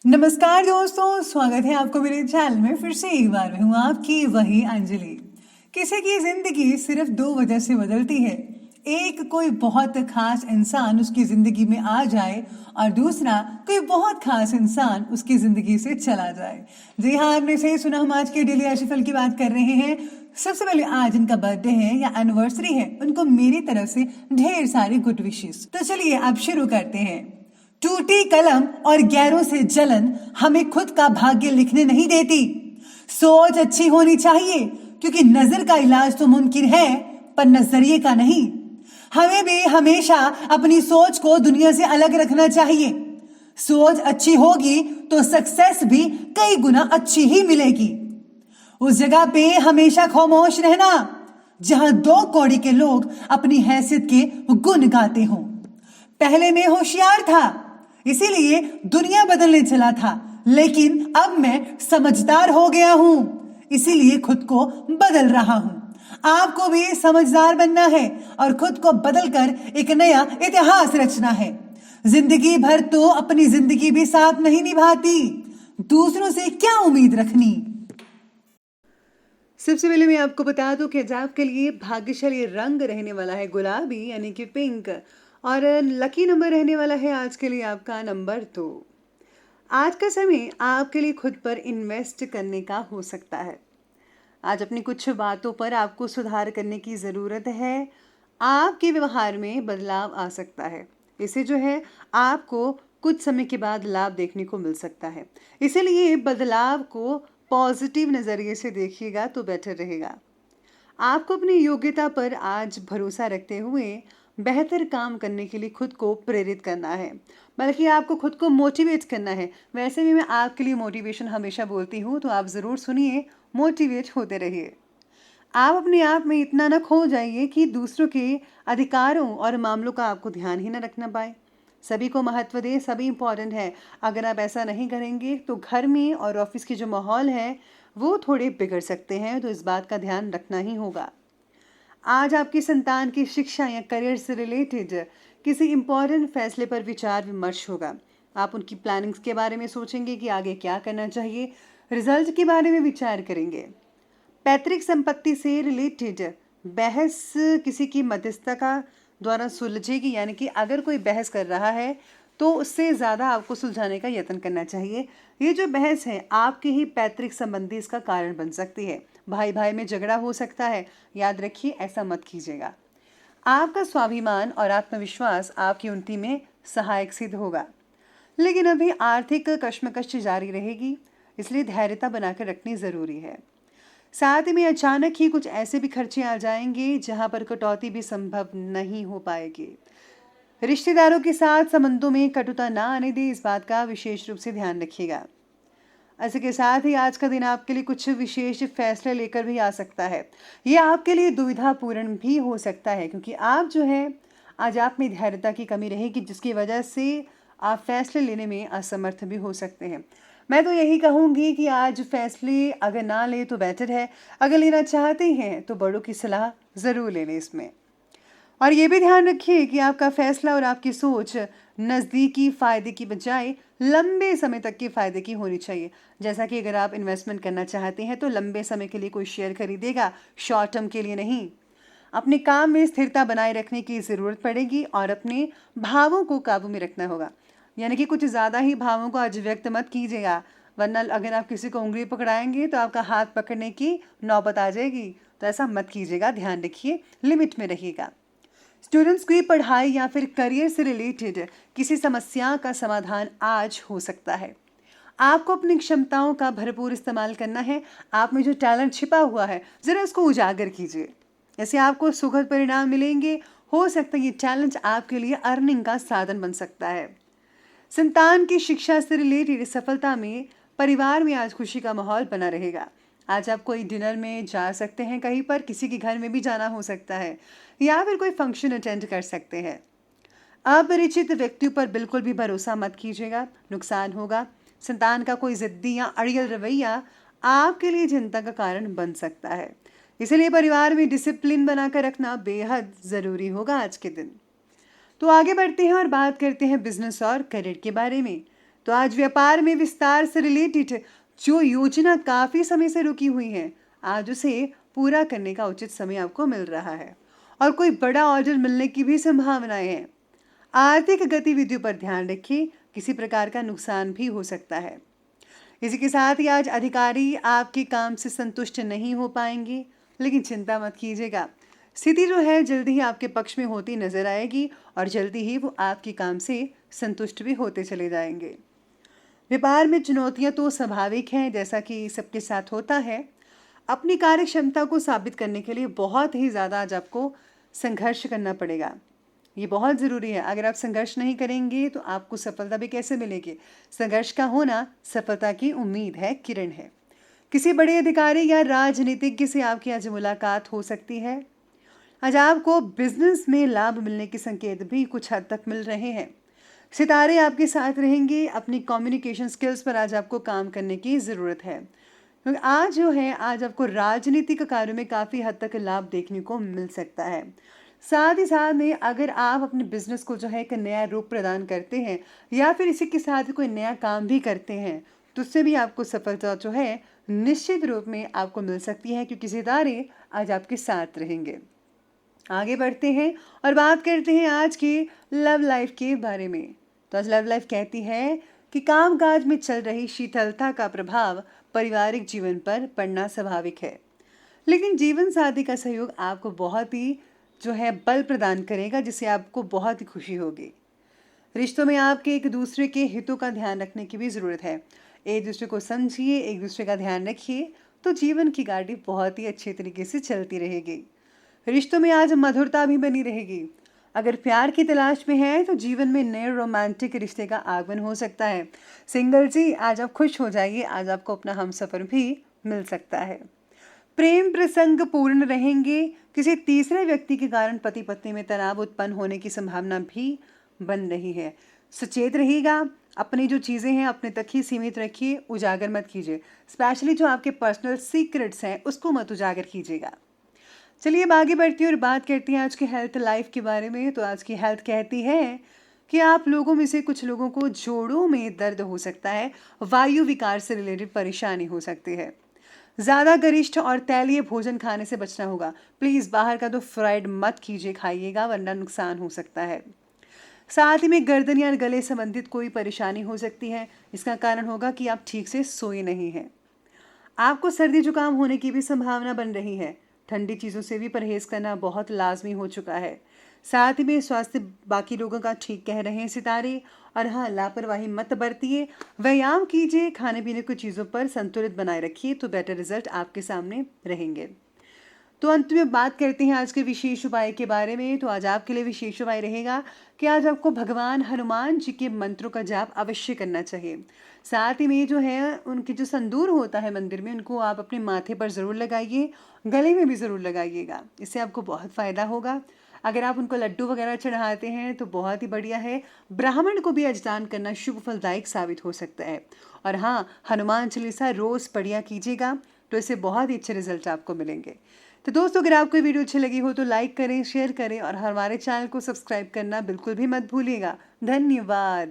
नमस्कार दोस्तों, स्वागत है आपको मेरे चैनल में। फिर से एक बार मैं हूँ आपकी वही अंजलि। किसी की जिंदगी सिर्फ दो वजह से बदलती है। एक, कोई बहुत खास इंसान उसकी जिंदगी में आ जाए, और दूसरा, कोई बहुत खास इंसान उसकी जिंदगी से चला जाए। जी हाँ, आपने सही सुना, हम आज के डेली राशिफल की बात कर रहे हैं। सबसे पहले आज इनका बर्थडे है या एनिवर्सरी है, उनको मेरी तरफ से ढेर सारी गुड विशेस। तो चलिए अब शुरू करते हैं। टूटी कलम और गैरों से जलन हमें खुद का भाग्य लिखने नहीं देती। सोच अच्छी होनी चाहिए, क्योंकि नजर का इलाज तो मुमकिन है, पर नजरिए का नहीं। हमें भी हमेशा अपनी सोच को दुनिया से अलग रखना चाहिए। सोच अच्छी होगी तो सक्सेस भी कई गुना अच्छी ही मिलेगी। उस जगह पे हमेशा खामोश रहना जहां दो कौड़ी के लोग अपनी हैसियत के गुण गाते हों। पहले मैं होशियार था, इसीलिए दुनिया बदलने चला था, लेकिन अब मैं समझदार हो गया हूं, इसीलिए खुद को बदल रहा हूं। आपको भी समझदार बनना है और खुद को बदलकर एक नया इतिहास रचना है। जिंदगी भर तो अपनी जिंदगी भी साथ नहीं निभाती, दूसरों से क्या उम्मीद रखनी। सबसे पहले मैं आपको बता दूं कि आज आपके लिए भाग्यशाली रंग रहने वाला है गुलाबी, यानी कि पिंक, और लकी नंबर रहने वाला है आज के लिए आपका नंबर 2। आज का समय आपके लिए खुद पर इन्वेस्ट करने का हो सकता है। आज अपनी कुछ बातों पर आपको सुधार करने की ज़रूरत है। आपके व्यवहार में बदलाव आ सकता है, इसे जो है आपको कुछ समय के बाद लाभ देखने को मिल सकता है। इसीलिए बदलाव को पॉजिटिव नज़रिए से देखिएगा तो बेटर रहेगा। आपको अपनी योग्यता पर आज भरोसा रखते हुए बेहतर काम करने के लिए खुद को प्रेरित करना है, बल्कि आपको खुद को मोटिवेट करना है। वैसे भी मैं आपके लिए मोटिवेशन हमेशा बोलती हूँ, तो आप ज़रूर सुनिए, मोटिवेट होते रहिए। आप अपने आप में इतना न खो जाइए कि दूसरों के अधिकारों और मामलों का आपको ध्यान ही न रखना पाए। सभी को महत्व दें, सभी इम्पॉर्टेंट है। अगर आप ऐसा नहीं करेंगे तो घर में और ऑफिस की जो माहौल है वो थोड़े बिगड़ सकते हैं, तो इस बात का ध्यान रखना ही होगा। आज आपकी संतान की शिक्षा या करियर से रिलेटेड किसी इम्पोर्टेंट फैसले पर विचार विमर्श होगा। आप उनकी प्लानिंग्स के बारे में सोचेंगे कि आगे क्या करना चाहिए, रिजल्ट के बारे में विचार करेंगे। पैतृक संपत्ति से रिलेटेड बहस किसी की मध्यस्थता का द्वारा सुलझेगी, यानी कि अगर कोई बहस कर रहा है तो उससे ज़्यादा आपको सुलझाने का यत्न करना चाहिए। ये जो बहस है आपके ही पैतृक संबंधी इसका कारण बन सकती है। भाई भाई में झगड़ा हो सकता है, याद रखिए, ऐसा मत कीजिएगा। आपका स्वाभिमान और आत्मविश्वास आपकी उन्नति में सहायक सिद्ध होगा, लेकिन अभी आर्थिक कश्मकश जारी रहेगी, इसलिए धैर्यता बनाकर रखनी ज़रूरी है। साथ ही में अचानक ही कुछ ऐसे भी खर्चे आ जाएंगे जहां पर कटौती भी संभव नहीं हो पाएगी। रिश्तेदारों के साथ संबंधों में कटुता ना आने दे, इस बात का विशेष रूप से ध्यान रखिएगा। इसी के साथ ही आज का दिन आपके लिए कुछ विशेष फैसले लेकर भी आ सकता है। ये आपके लिए दुविधापूर्ण भी हो सकता है, क्योंकि आप जो है आज आप में धैर्यता की कमी रहेगी, जिसकी वजह से आप फैसले लेने में असमर्थ भी हो सकते हैं। मैं तो यही कहूँगी कि आज फैसले अगर ना ले तो बेटर है, अगर लेना चाहते हैं तो बड़ों की सलाह ज़रूर ले लें इसमें। और ये भी ध्यान रखिए कि आपका फैसला और आपकी सोच नज़दीकी फ़ायदे की बजाय लंबे समय तक के फ़ायदे की होनी चाहिए। जैसा कि अगर आप इन्वेस्टमेंट करना चाहते हैं तो लंबे समय के लिए कोई शेयर खरीदेगा, शॉर्ट टर्म के लिए नहीं। अपने काम में स्थिरता बनाए रखने की ज़रूरत पड़ेगी और अपने भावों को काबू में रखना होगा, यानी कि कुछ ज़्यादा ही भावों को आज व्यक्त मत कीजिएगा, वरना अगर आप किसी को उंगली पकड़ाएंगे तो आपका हाथ पकड़ने की नौबत आ जाएगी। तो ऐसा मत कीजिएगा, ध्यान रखिए, लिमिट में रहिएगा। स्टूडेंट्स की पढ़ाई या फिर करियर से रिलेटेड किसी समस्या का समाधान आज हो सकता है। आपको अपनी क्षमताओं का भरपूर इस्तेमाल करना है। आप में जो टैलेंट छिपा हुआ है ज़रा इसको उजागर कीजिए, ऐसे आपको सुखद परिणाम मिलेंगे। हो सकता है ये टैलेंट आपके लिए अर्निंग का साधन बन सकता है। संतान की शिक्षा से रिलेटेड सफलता में परिवार में आज खुशी का माहौल बना रहेगा। आज आप कोई डिनर में जा सकते हैं, कहीं पर किसी के घर में भी जाना हो सकता है, या फिर कोई फंक्शन अटेंड कर सकते हैं। अपरिचित व्यक्तियों पर बिल्कुल भी भरोसा मत कीजिएगा, नुकसान होगा। संतान का कोई जिद्दी या अड़ियल रवैया आपके लिए चिंता का कारण बन सकता है, इसलिए परिवार में डिसिप्लिन बनाकर रखना बेहद ज़रूरी होगा आज के दिन। तो आगे बढ़ते हैं और बात करते हैं बिजनेस और करियर के बारे में। तो आज व्यापार में विस्तार से रिलेटेड जो योजना काफ़ी समय से रुकी हुई है, आज उसे पूरा करने का उचित समय आपको मिल रहा है और कोई बड़ा ऑर्डर मिलने की भी संभावनाएं हैं। आर्थिक गतिविधियों पर ध्यान रखिए, किसी प्रकार का नुकसान भी हो सकता है। इसी के साथ ही आज अधिकारी आपके काम से संतुष्ट नहीं हो पाएंगे, लेकिन चिंता मत कीजिएगा। स्थिति जो है जल्दी ही आपके पक्ष में होती नजर आएगी और जल्दी ही वो आपके काम से संतुष्ट भी होते चले जाएंगे। व्यापार में चुनौतियां तो स्वाभाविक हैं, जैसा कि सबके साथ होता है। अपनी कार्य क्षमता को साबित करने के लिए बहुत ही ज़्यादा आज आपको संघर्ष करना पड़ेगा। ये बहुत ज़रूरी है। अगर आप संघर्ष नहीं करेंगे तो आपको सफलता भी कैसे मिलेगी? संघर्ष का होना सफलता की उम्मीद है, किरण है। किसी बड़े अधिकारी या राजनीतिज्ञ से आपकी आज मुलाकात हो सकती है। आज आपको बिजनेस में लाभ मिलने के संकेत भी कुछ हद तक मिल रहे हैं। सितारे आपके साथ रहेंगे। अपनी कम्युनिकेशन स्किल्स पर आज आपको काम करने की ज़रूरत है, क्योंकि आज जो है आज आपको राजनीतिक कार्यों में काफ़ी हद तक लाभ देखने को मिल सकता है। साथ ही साथ में अगर आप अपने बिजनेस को जो है एक नया रूप प्रदान करते हैं या फिर इसी के साथ कोई नया काम भी करते हैं, तो उससे भी आपको सफलता जो है निश्चित रूप में आपको मिल सकती है, क्योंकि सितारे आज आपके साथ रहेंगे। आगे बढ़ते हैं और बात करते हैं आज की लव लाइफ के बारे में। तो आज लव लाइफ कहती है कि कामकाज में चल रही शीतलता का प्रभाव पारिवारिक जीवन पर पड़ना स्वाभाविक है, लेकिन जीवन साथी का सहयोग आपको बहुत ही जो है बल प्रदान करेगा, जिससे आपको बहुत ही खुशी होगी। रिश्तों में आपके एक दूसरे के हितों का ध्यान रखने की भी ज़रूरत है। एक दूसरे को समझिए, एक दूसरे का ध्यान रखिए, तो जीवन की गाड़ी बहुत ही अच्छे तरीके से चलती रहेगी। रिश्तों में आज मधुरता भी बनी रहेगी। अगर प्यार की तलाश में है तो जीवन में नए रोमांटिक रिश्ते का आगमन हो सकता है। सिंगल जी, आज आप खुश हो जाइए, आज आपको अपना हमसफर भी मिल सकता है। प्रेम प्रसंग पूर्ण रहेंगे। किसी तीसरे व्यक्ति के कारण पति पत्नी में तनाव उत्पन्न होने की संभावना भी बन रही है। सचेत रहिएगा। अपनी जो चीज़ें हैं अपने तक ही सीमित रखिए, उजागर मत कीजिए। स्पेशली जो आपके पर्सनल सीक्रेट्स हैं उसको मत उजागर कीजिएगा। चलिए अब आगे बढ़ती है और बात करती हैं आज की हेल्थ लाइफ के बारे में। तो आज की हेल्थ कहती है कि आप लोगों में से कुछ लोगों को जोड़ों में दर्द हो सकता है। वायु विकार से रिलेटेड परेशानी हो सकती है। ज़्यादा गरिष्ठ और तैलीय भोजन खाने से बचना होगा। प्लीज़ बाहर का तो फ्राइड मत कीजिए, खाइएगा, वरना नुकसान हो सकता है। साथ ही में गर्दन या गले संबंधित कोई परेशानी हो सकती है। इसका कारण होगा कि आप ठीक से सोए नहीं हैं। आपको सर्दी जुकाम होने की भी संभावना बन रही है। ठंडी चीज़ों से भी परहेज करना बहुत लाजमी हो चुका है। साथ ही में स्वास्थ्य बाकी लोगों का ठीक कह रहे हैं सितारे। और हाँ, लापरवाही मत बरतिए, व्यायाम कीजिए, खाने पीने की चीज़ों पर संतुलित बनाए रखिए, तो बेटर रिजल्ट आपके सामने रहेंगे। तो अंत में बात करते हैं आज के विशेष उपाय के बारे में। तो आज आपके लिए विशेष उपाय रहेगा कि आज आपको भगवान हनुमान जी के मंत्रों का जाप अवश्य करना चाहिए। साथ ही में जो है उनके जो संदूर होता है मंदिर में, उनको आप अपने माथे पर ज़रूर लगाइए, गले में भी ज़रूर लगाइएगा। इससे आपको बहुत फ़ायदा होगा। अगर आप उनको लड्डू वगैरह चढ़ाते हैं तो बहुत ही बढ़िया है। ब्राह्मण को भी आज दान करना शुभ फलदायक साबित हो सकता है। और हाँ, हनुमान चालीसा रोज़ पढ़िया कीजिएगा, तो इससे बहुत ही अच्छे रिजल्ट आपको मिलेंगे। तो दोस्तों, अगर आपको वीडियो अच्छी लगी हो तो लाइक करें, शेयर करें और हमारे चैनल को सब्सक्राइब करना बिल्कुल भी मत भूलिएगा। धन्यवाद।